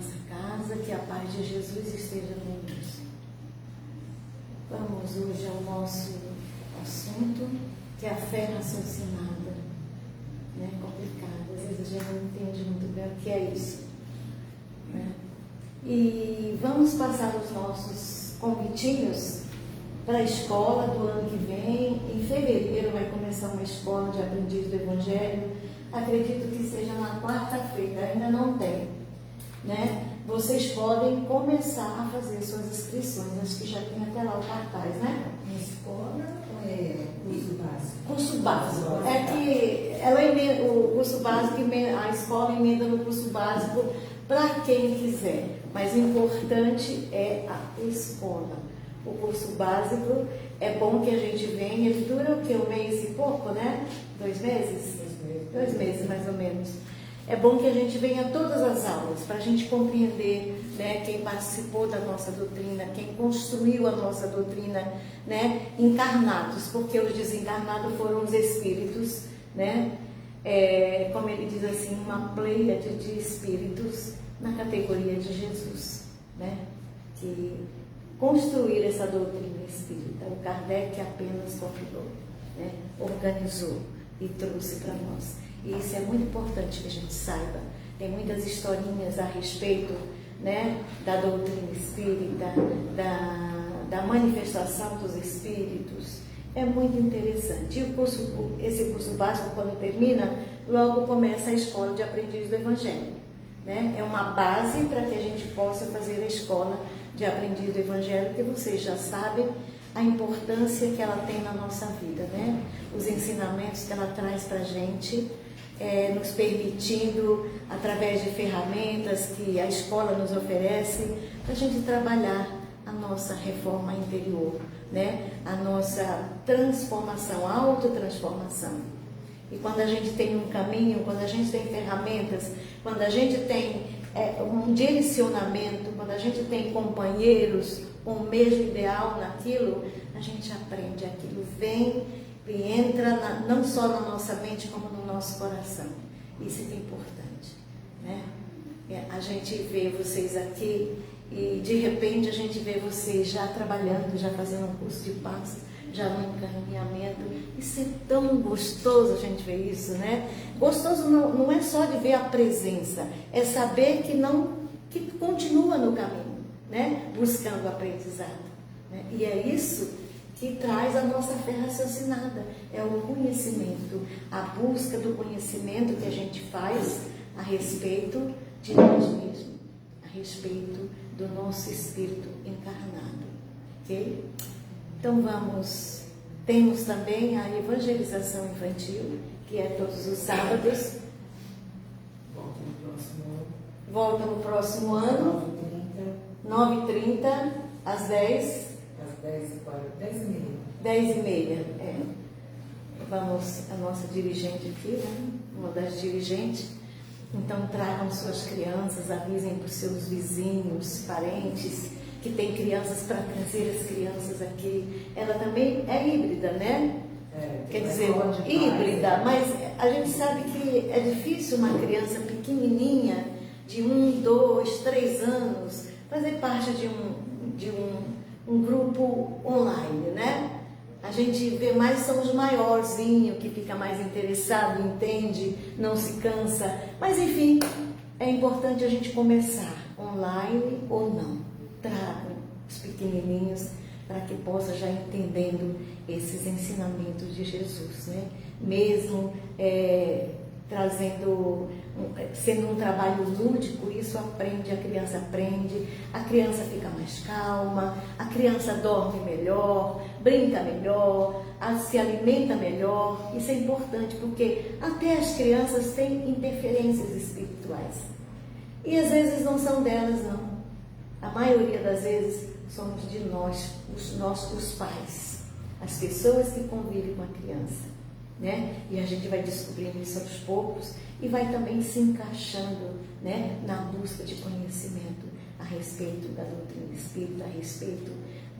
nossa casa, que a paz de Jesus esteja conosco. Vamos hoje ao nosso assunto, que é a fé raciocinada. É complicado, às vezes a gente não entende muito bem o que é isso. Né? E vamos passar os nossos convitinhos para a escola do ano que vem. Em fevereiro vai começar uma escola de aprendiz do Evangelho. Acredito que seja na quarta-feira, ainda não tem. Né? Vocês podem começar a fazer suas inscrições. Acho que já tem até lá o cartaz, né? Na escola ou é curso básico? Curso básico. É que ela emenda, o curso básico, a escola emenda no curso básico para quem quiser. Mas o importante é a escola. O curso básico é bom que a gente venha. Ele dura o quê? Um mês e pouco, né? 2 meses? 2 meses, mais ou menos. É bom que a gente venha a todas as aulas, para a gente compreender, né, quem participou da nossa doutrina, quem construiu a nossa doutrina, né, encarnados, porque os desencarnados foram os espíritos, né, como ele diz assim, uma pleiade de espíritos na categoria de Jesus, né, que construíram essa doutrina espírita. O Kardec apenas compilou, né, organizou e trouxe para nós. E isso é muito importante que a gente saiba. Tem muitas historinhas a respeito, né, da doutrina espírita, da manifestação dos espíritos. É muito interessante. E esse curso básico, quando termina, logo começa a escola de aprendiz do Evangelho. Né? É uma base para que a gente possa fazer a escola de aprendiz do Evangelho, que vocês já sabem a importância que ela tem na nossa vida, né? Os ensinamentos que ela traz para a gente, nos permitindo, através de ferramentas que a escola nos oferece, para a gente trabalhar a nossa reforma interior, né? A nossa transformação, a autotransformação. E quando a gente tem um caminho, quando a gente tem ferramentas, quando a gente tem um direcionamento, quando a gente tem companheiros com o mesmo ideal naquilo, a gente aprende, aquilo vem e entra não só na nossa mente, como no nosso coração. Isso é importante, né? A gente vê vocês aqui e de repente a gente vê vocês já trabalhando, já fazendo um curso de paz, já no encaminhamento. Isso é tão gostoso a gente ver isso, né? Gostoso não é só de ver a presença, é saber que continua no caminho, né? Buscando o aprendizado, né? E é isso que traz a nossa fé raciocinada, é o conhecimento, a busca do conhecimento que a gente faz a respeito de nós mesmos, a respeito do nosso espírito encarnado, ok? Então temos também a evangelização infantil, que é todos os sábados. Volta no próximo ano. 9h30, às 10h. Às 10h30. Vamos, a nossa dirigente aqui, né? Uma das dirigentes. Então tragam suas crianças, avisem para os seus vizinhos, parentes, que tem crianças, para trazer as crianças aqui. Ela também é híbrida, né? Quer dizer, híbrida, mas a gente sabe que é difícil uma criança pequenininha, de 1, 2, 3 anos, fazer parte de um grupo online, né? A gente vê mais, são os maiorzinhos, que fica mais interessado, entende, não se cansa. Mas, enfim, é importante a gente começar, online ou não. Tragam os pequenininhos para que possa já entendendo esses ensinamentos de Jesus, né? Mesmo sendo um trabalho lúdico, isso aprende, a criança fica mais calma, a criança dorme melhor, brinca melhor, se alimenta melhor. Isso é importante porque até as crianças têm interferências espirituais e às vezes não são delas, não. A maioria das vezes somos de nós, os pais, as pessoas que convivem com a criança, né? E a gente vai descobrindo isso aos poucos e vai também se encaixando, né, na busca de conhecimento a respeito da doutrina espírita, a respeito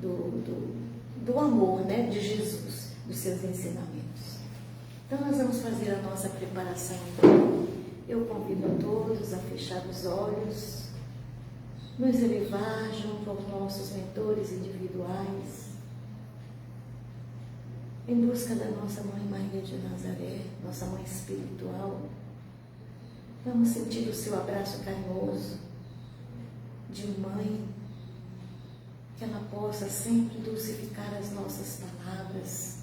do amor, né, de Jesus, dos seus ensinamentos. Então nós vamos fazer a nossa preparação. Eu convido a todos a fechar os olhos nos elevar junto aos nossos mentores individuais, em busca da nossa Mãe Maria de Nazaré, nossa Mãe espiritual. Vamos sentir o seu abraço carinhoso de mãe, que ela possa sempre dulcificar as nossas palavras,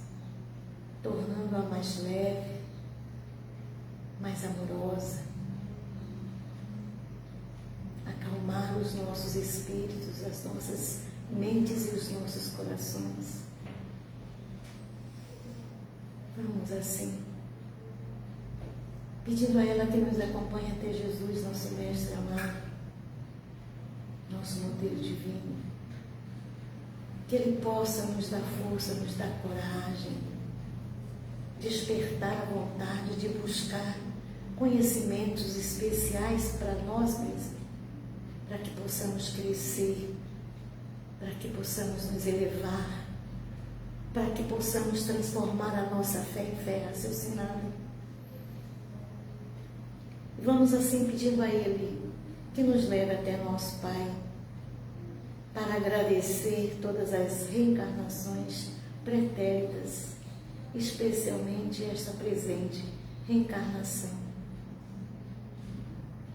tornando-a mais leve, mais amorosa, acalmar os nossos espíritos, as nossas mentes e os nossos corações. Vamos assim, pedindo a ela que nos acompanhe até Jesus, nosso Mestre amado, nosso modelo divino, que Ele possa nos dar força, nos dar coragem, despertar a vontade de buscar conhecimentos especiais para nós mesmos, para que possamos crescer, para que possamos nos elevar, para que possamos transformar a nossa fé em fé raciocinada. Vamos assim pedindo a Ele que nos leve até nosso Pai, para agradecer todas as reencarnações pretéritas, especialmente esta presente reencarnação.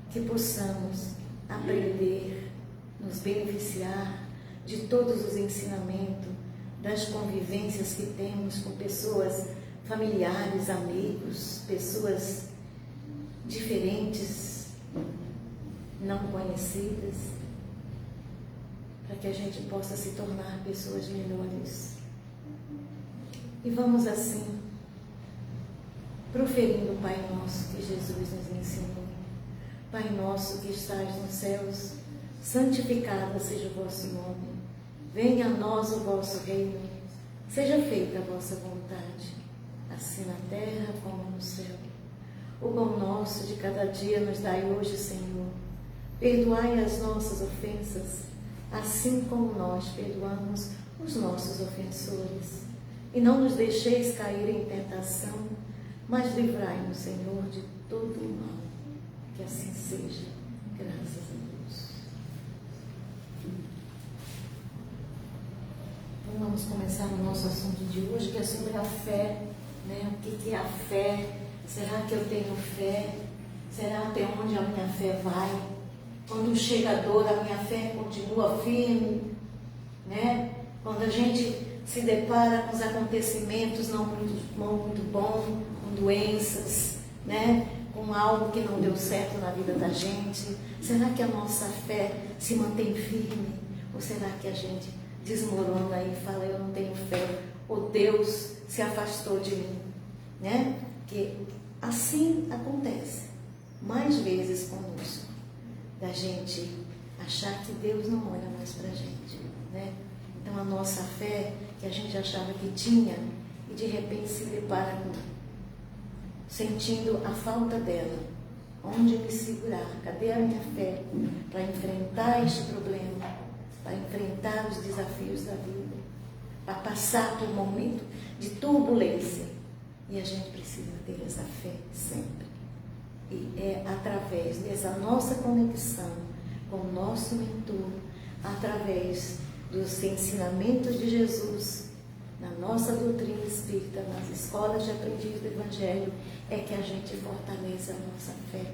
Que possamos aprender, nos beneficiar de todos os ensinamentos, das convivências que temos com pessoas familiares, amigos, pessoas diferentes, não conhecidas, para que a gente possa se tornar pessoas melhores. E vamos assim, proferindo o Pai Nosso que Jesus nos ensinou. Pai Nosso que estás nos céus, santificado seja o vosso nome. Venha a nós o vosso reino, seja feita a vossa vontade, assim na terra como no céu. O pão nosso de cada dia nos dai hoje, Senhor. Perdoai as nossas ofensas, assim como nós perdoamos os nossos ofensores. E não nos deixeis cair em tentação, mas livrai-nos, Senhor, de todo o mal. Que assim seja, graças a Deus. Então vamos começar o nosso assunto de hoje, que é sobre a fé, né? O que é a fé? Será que eu tenho fé? Será até onde a minha fé vai? Quando chega a dor, a minha fé continua firme, né? Quando a gente se depara com os acontecimentos não muito bons, com doenças, né? Com algo que não deu certo na vida da gente, será que a nossa fé se mantém firme? Ou será que a gente desmorona e fala, eu não tenho fé, ou Deus se afastou de mim, né? Que assim acontece mais vezes conosco, da gente achar que Deus não olha mais pra gente, né? Então a nossa fé, que a gente achava que tinha, e de repente se depara sentindo a falta dela. Onde me segurar? Cadê a minha fé para enfrentar este problema, para enfrentar os desafios da vida, para passar por um momento de turbulência? E a gente precisa ter essa fé sempre. E é através dessa nossa conexão com o nosso mentor, através dos ensinamentos de Jesus, na nossa doutrina espírita, nas escolas de aprendiz do Evangelho, é que a gente fortalece a nossa fé,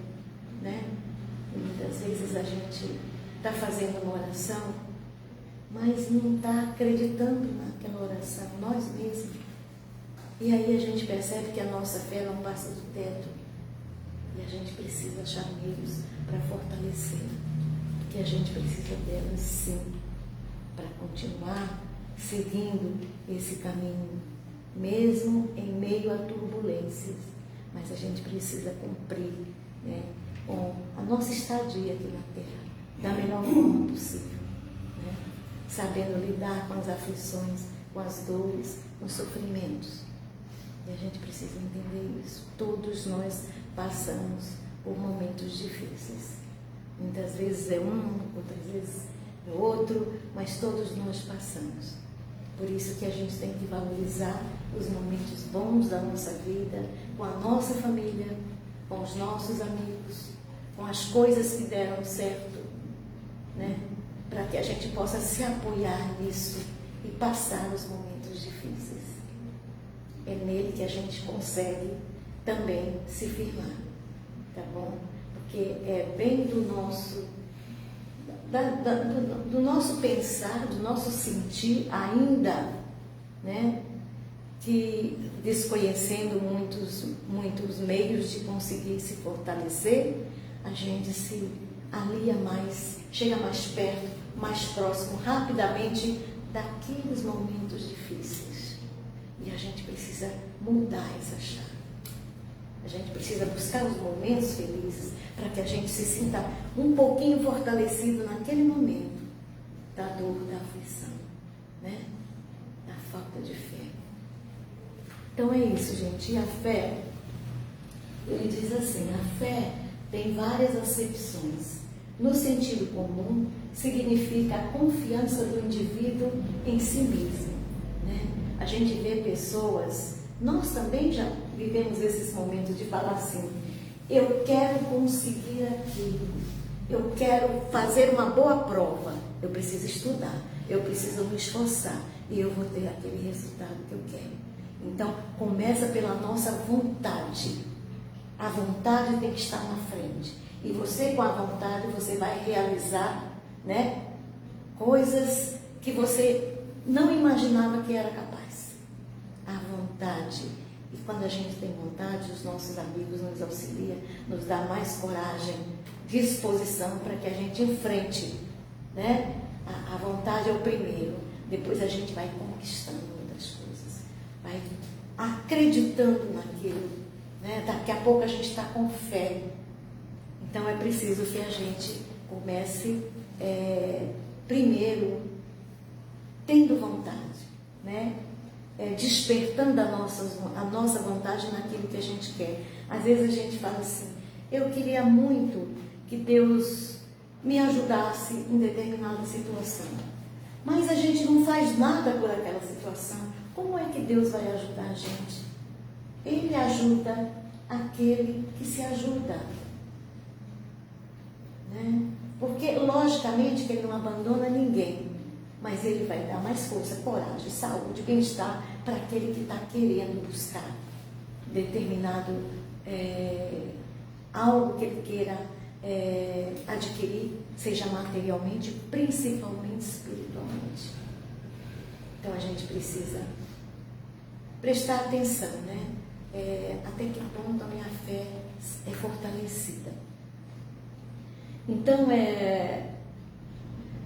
né? E muitas vezes a gente está fazendo uma oração, mas não está acreditando naquela oração, nós mesmos. E aí a gente percebe que a nossa fé não passa do teto. E a gente precisa achar meios para fortalecer, porque a gente precisa delas sim, para continuar seguindo esse caminho, mesmo em meio a turbulências. Mas a gente precisa cumprir, né, com a nossa estadia aqui na Terra da melhor forma possível, né, sabendo lidar com as aflições, com as dores, com os sofrimentos. E a gente precisa entender isso. Todos nós passamos por momentos difíceis. Muitas vezes é um, outras vezes é outro, mas todos nós passamos. Por isso que a gente tem que valorizar os momentos bons da nossa vida, com a nossa família, com os nossos amigos, com as coisas que deram certo, né? que a gente possa se apoiar nisso e passar os momentos difíceis. É nele que a gente consegue também se firmar, tá bom? Porque é bem do nosso, do nosso pensar, do nosso sentir ainda, né? Que desconhecendo muitos meios de conseguir se fortalecer, a gente se alia mais, chega mais perto, mais próximo, rapidamente daqueles momentos difíceis. E a gente precisa mudar essa chave. A gente precisa buscar os momentos felizes para que a gente se sinta um pouquinho fortalecido naquele momento da dor, da aflição, né? Da falta de fé. Então é isso, gente. E a fé, ele diz assim, a fé tem várias acepções. No sentido comum, significa a confiança do indivíduo em si mesmo, né? A gente vê pessoas, nós também já vivemos esses momentos de falar assim, eu quero conseguir aquilo, eu quero fazer uma boa prova, eu preciso estudar, eu preciso me esforçar e eu vou ter aquele resultado que eu quero. Então, começa pela nossa vontade. A vontade tem que estar na frente. E você, com a vontade, você vai realizar, né, coisas que você não imaginava que era capaz. A vontade. E quando a gente tem vontade, os nossos amigos nos auxiliam, nos dá mais coragem, disposição para que a gente enfrente, né? A vontade é o primeiro. Depois a gente vai conquistando muitas coisas. Vai acreditando naquilo, né? Daqui a pouco a gente está com fé. Então é preciso que a gente comece primeiro tendo vontade, né? Despertando a nossa vontade naquilo que a gente quer. Às vezes a gente fala assim, eu queria muito que Deus me ajudasse em determinada situação, mas a gente não faz nada por aquela situação. Como é que Deus vai ajudar a gente? Ele ajuda aquele que se ajuda, né? Porque logicamente que Ele não abandona ninguém, mas Ele vai dar mais força, coragem, saúde, bem-estar para aquele que está querendo buscar determinado algo que ele queira adquirir, seja materialmente, principalmente espiritualmente. Então a gente precisa prestar atenção, né? Até que ponto a minha fé é fortalecida. Então,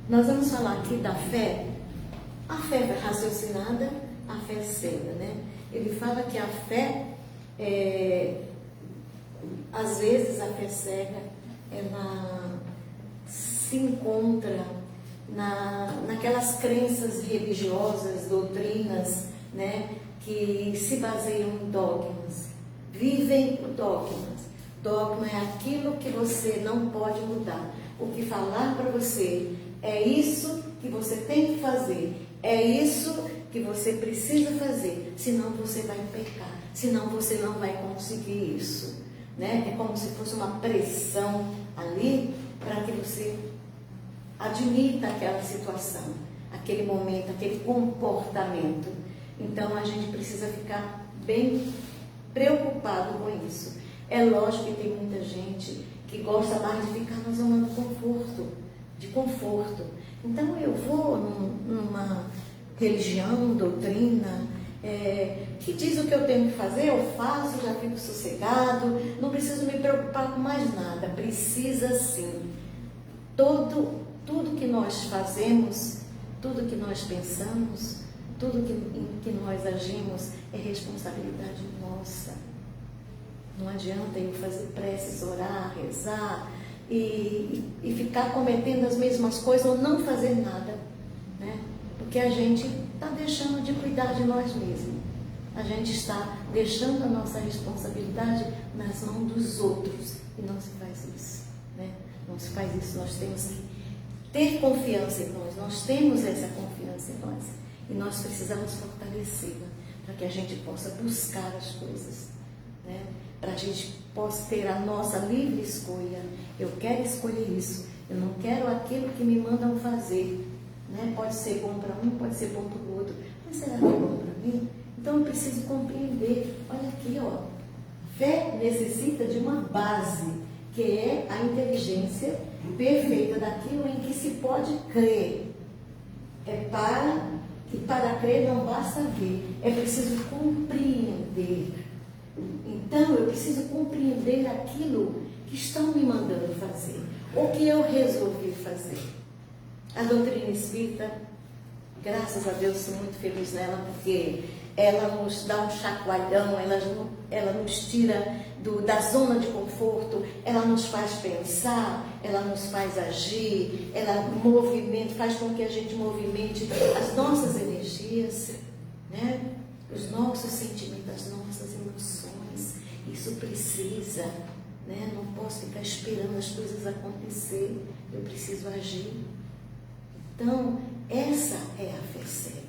nós vamos falar aqui da fé, a fé raciocinada, a fé cega, né? Ele fala que a fé, às vezes a fé cega, ela se encontra naquelas crenças religiosas, doutrinas, né? Que se baseiam em dogmas, vivem dogmas. Dogma é aquilo que você não pode mudar. O que falar para você é isso que você tem que fazer, é isso que você precisa fazer, senão você vai pecar, senão você não vai conseguir isso, né? É como se fosse uma pressão ali para que você admita aquela situação, aquele momento, aquele comportamento. Então a gente precisa ficar bem preocupado com isso. É lógico que tem muita gente que gosta mais de ficar na zona de conforto. Então eu vou numa religião, doutrina, que diz o que eu tenho que fazer, eu faço, já fico sossegado, não preciso me preocupar com mais nada. Precisa sim. Tudo que nós fazemos, tudo que nós pensamos, tudo em que nós agimos é responsabilidade nossa. Não adianta eu fazer preces, orar, rezar e ficar cometendo as mesmas coisas ou não fazer nada, né? Porque a gente está deixando de cuidar de nós mesmos. A gente está deixando a nossa responsabilidade nas mãos dos outros e não se faz isso, né? Não se faz isso. Nós temos que ter confiança em nós temos essa confiança em nós e nós precisamos fortalecê-la para que a gente possa buscar as coisas, né? Para a gente possa ter a nossa livre escolha. Eu quero escolher isso, Eu não quero aquilo que me mandam fazer. Né? Pode ser bom para um, pode ser bom para o outro. Mas será que é bom para mim? Então eu preciso compreender. Olha aqui, ó. Fé necessita de uma base, que é a inteligência perfeita daquilo em que se pode crer. E para crer não basta ver, é preciso compreender. Então eu preciso compreender aquilo que estão me mandando fazer, ou que eu resolvi fazer. A doutrina espírita, graças a Deus, sou muito feliz nela, porque ela nos dá um chacoalhão, ela nos tira da zona de conforto, ela nos faz pensar, ela nos faz agir, ela faz com que a gente movimente as nossas energias, né? Os nossos sentimentos, as nossas emoções. Isso precisa, né? Não posso ficar esperando as coisas acontecer, eu preciso agir. Então, essa é a fé cega.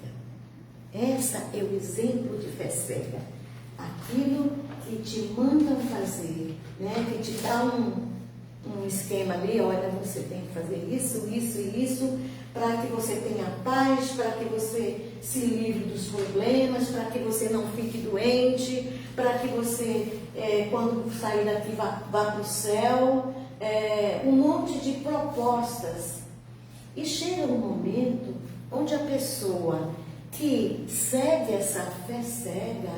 Essa é o exemplo de fé cega. Aquilo que te mandam fazer, né? Que te dá um esquema ali, olha, você tem que fazer isso, isso e isso, para que você tenha paz, para que você se livre dos problemas, para que você não fique doente, para que você, quando sair daqui, vá para o céu. Um monte de propostas. E chega um momento onde a pessoa que segue essa fé cega,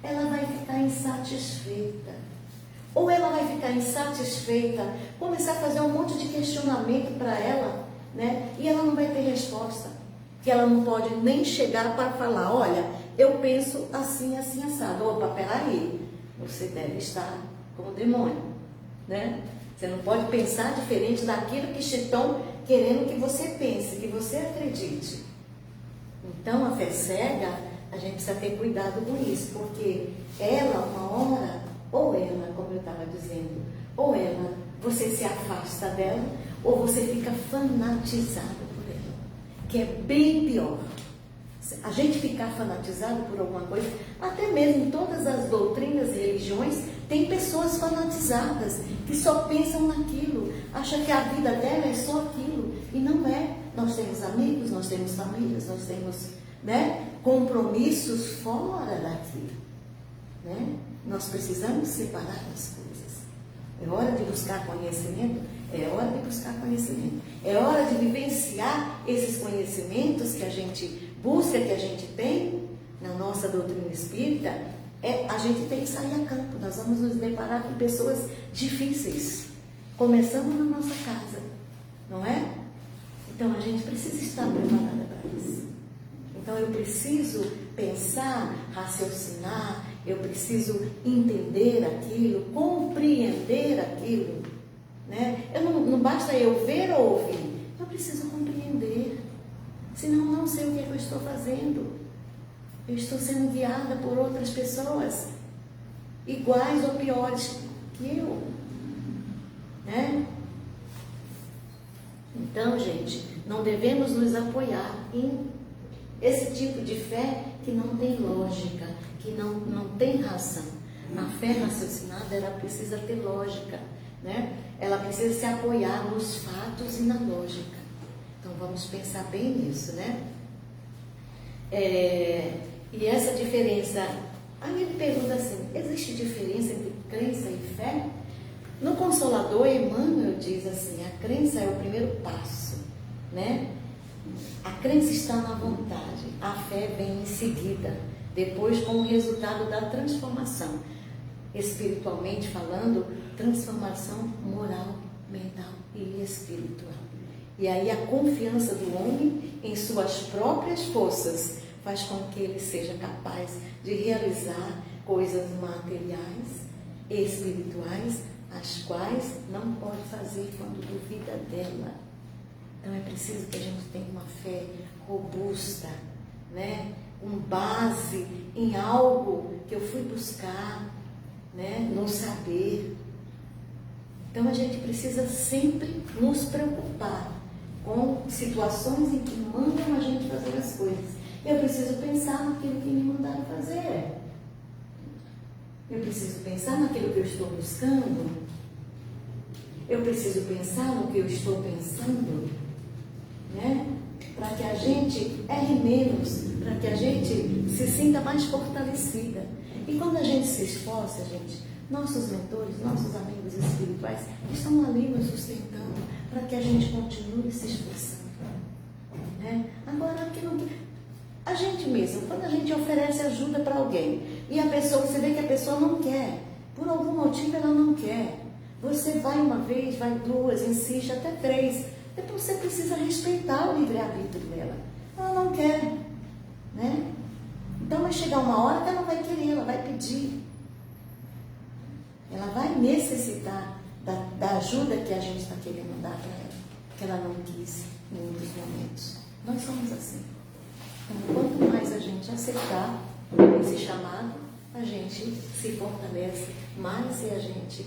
ela vai ficar insatisfeita. Ou ela vai ficar insatisfeita, começar a fazer um monte de questionamento para ela, né? E ela não vai ter resposta. Que ela não pode nem chegar para falar, olha, eu penso assim, assim, assado. Opa, peraí, você deve estar com o demônio, né? Você não pode pensar diferente daquilo que estão querendo que você pense, que você acredite. Então, a fé cega, a gente precisa ter cuidado com isso, porque ela, uma hora, ou ela, como eu estava dizendo, ou ela, você se afasta dela, ou você fica fanatizado por ela, que é bem pior. A gente ficar fanatizado por alguma coisa, até mesmo em todas as doutrinas e religiões, tem pessoas fanatizadas, que só pensam naquilo, acham que a vida dela é só aquilo, e não é. Nós temos amigos, nós temos famílias, nós temos, né, compromissos fora daquilo, né? Nós precisamos separar as coisas. É hora de buscar conhecimento, é hora de buscar conhecimento, é hora de vivenciar esses conhecimentos que a gente busca, que a gente tem na nossa doutrina espírita. A gente tem que sair a campo, nós vamos nos deparar com pessoas difíceis, começando na nossa casa, não é? Então a gente precisa estar preparada para isso. Então eu preciso pensar, raciocinar, eu preciso entender aquilo, compreender aquilo, né? Não basta eu ver ou ouvir, eu preciso compreender, senão não sei o que é que eu estou fazendo. Eu estou sendo guiada por outras pessoas, iguais ou piores que eu, né? Então, gente, não devemos nos apoiar em esse tipo de fé que não tem lógica, que não tem razão. A fé raciocinada, ela precisa ter lógica, né? Ela precisa se apoiar nos fatos e na lógica. Então, vamos pensar bem nisso, né? E essa diferença, aí ele pergunta assim, existe diferença entre crença e fé? No Consolador, Emmanuel diz assim, a crença é o primeiro passo, né? A crença está na vontade, a fé vem em seguida, depois como resultado da transformação, espiritualmente falando, transformação moral, mental e espiritual. E aí a confiança do homem em suas próprias forças faz com que ele seja capaz de realizar coisas materiais e espirituais, as quais não pode fazer quando duvida dela. Então é preciso que a gente tenha uma fé robusta, né? Com base em algo que eu fui buscar, né? No saber. Então a gente precisa sempre nos preocupar com situações em que mandam a gente fazer as coisas. Eu preciso pensar naquilo que me mandaram fazer. Eu preciso pensar naquilo que eu estou buscando. eu preciso pensar no que eu estou pensando, né? Para que a gente erre menos, para que a gente se sinta mais fortalecida. E quando a gente se esforça, gente, nossos mentores, nossos amigos espirituais estão ali nos sustentando para que a gente continue se esforçando, né? Agora, a gente mesmo, quando a gente oferece ajuda para alguém e a pessoa, você vê que a pessoa não quer, por algum motivo ela não quer, você vai uma vez, vai duas, insiste até três, depois você precisa respeitar o livre-arbítrio dela. Ela não quer, né? Então vai chegar uma hora que ela vai querer, ela vai pedir. Ela vai necessitar da ajuda que a gente está querendo dar para ela, que ela não quis em muitos momentos. Nós somos assim. Então, quanto mais a gente aceitar esse chamado, a gente se fortalece mais e a gente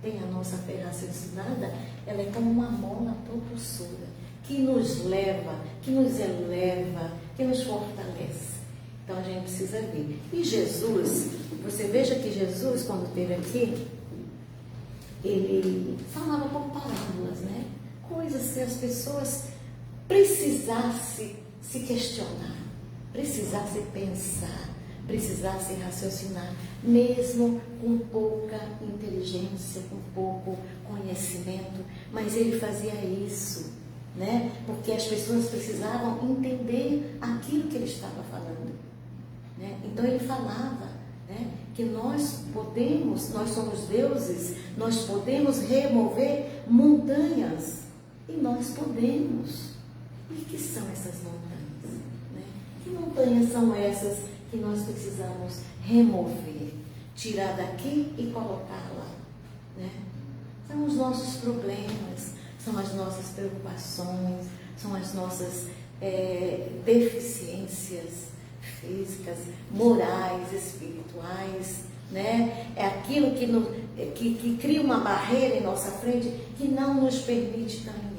tem a nossa fé raciocinada, ela é como uma mola propulsora, que nos leva, que nos eleva, que nos fortalece. Então a gente precisa ver. E Jesus, você veja que Jesus, quando esteve aqui, ele falava por parábolas, né? Coisas que as pessoas precisassem se questionar, precisassem pensar, precisassem raciocinar, mesmo com pouca inteligência, com pouco conhecimento, mas ele fazia isso, né? Porque as pessoas precisavam entender aquilo que ele estava falando, né? Então ele falava, né, que nós somos deuses, nós podemos remover montanhas, e nós podemos. E que são essas montanhas, né? Que montanhas são essas que nós precisamos remover, tirar daqui e colocar lá, né? São os nossos problemas, são as nossas preocupações, são as nossas deficiências físicas, morais, espirituais, né? É aquilo que cria uma barreira em nossa frente que não nos permite caminhar.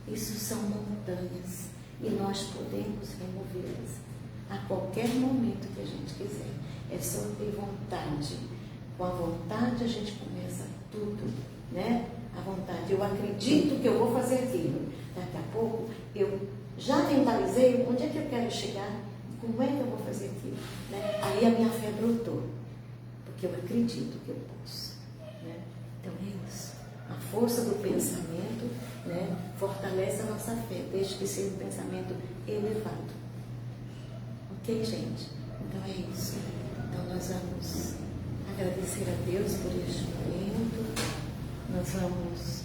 Isso são montanhas e nós podemos removê-las a qualquer momento que a gente quiser. É só ter vontade. Com a vontade a gente começa tudo, né? A vontade. Eu acredito que eu vou fazer aquilo. Daqui a pouco eu já mentalizei onde é que eu quero chegar, como é que eu vou fazer aquilo, né? Aí a minha fé brotou, porque eu acredito que eu posso, né? Então é isso. A força do pensamento, né, fortalece a nossa fé, desde que seja um pensamento elevado. Ok, gente? Então é isso. Então nós vamos agradecer a Deus por este momento. Nós vamos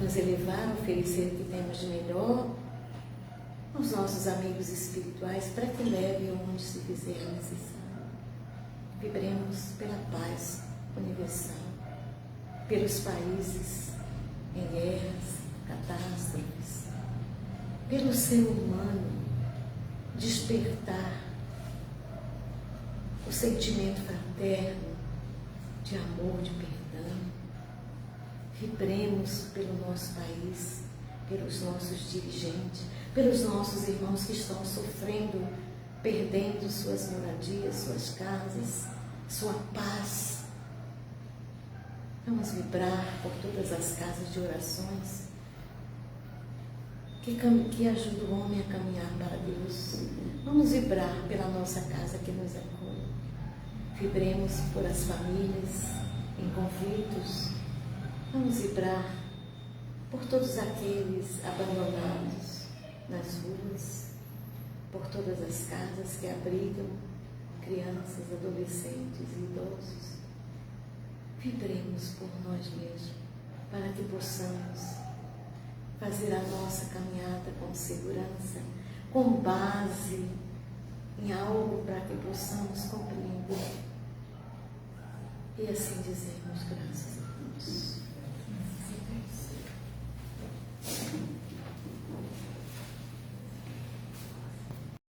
nos elevar, oferecer o que temos de melhor aos nossos amigos espirituais para que levem onde se fizer necessário. Vibremos pela paz universal, pelos países em guerras, catástrofes, pelo ser humano despertar o sentimento fraterno de amor, de perdão. Vibremos pelo nosso país, pelos nossos dirigentes, pelos nossos irmãos que estão sofrendo, perdendo suas moradias, suas casas, sua paz. Vamos vibrar por todas as casas de orações que ajuda o homem a caminhar para Deus. Vamos vibrar pela nossa casa que nos acolhe. Vibremos por as famílias em conflitos. Vamos vibrar por todos aqueles abandonados nas ruas, por todas as casas que abrigam crianças, adolescentes e idosos. Vibremos por nós mesmos, para que possamos fazer a nossa caminhada com segurança, com base em algo para que possamos compreender. E assim dizemos graças a Deus.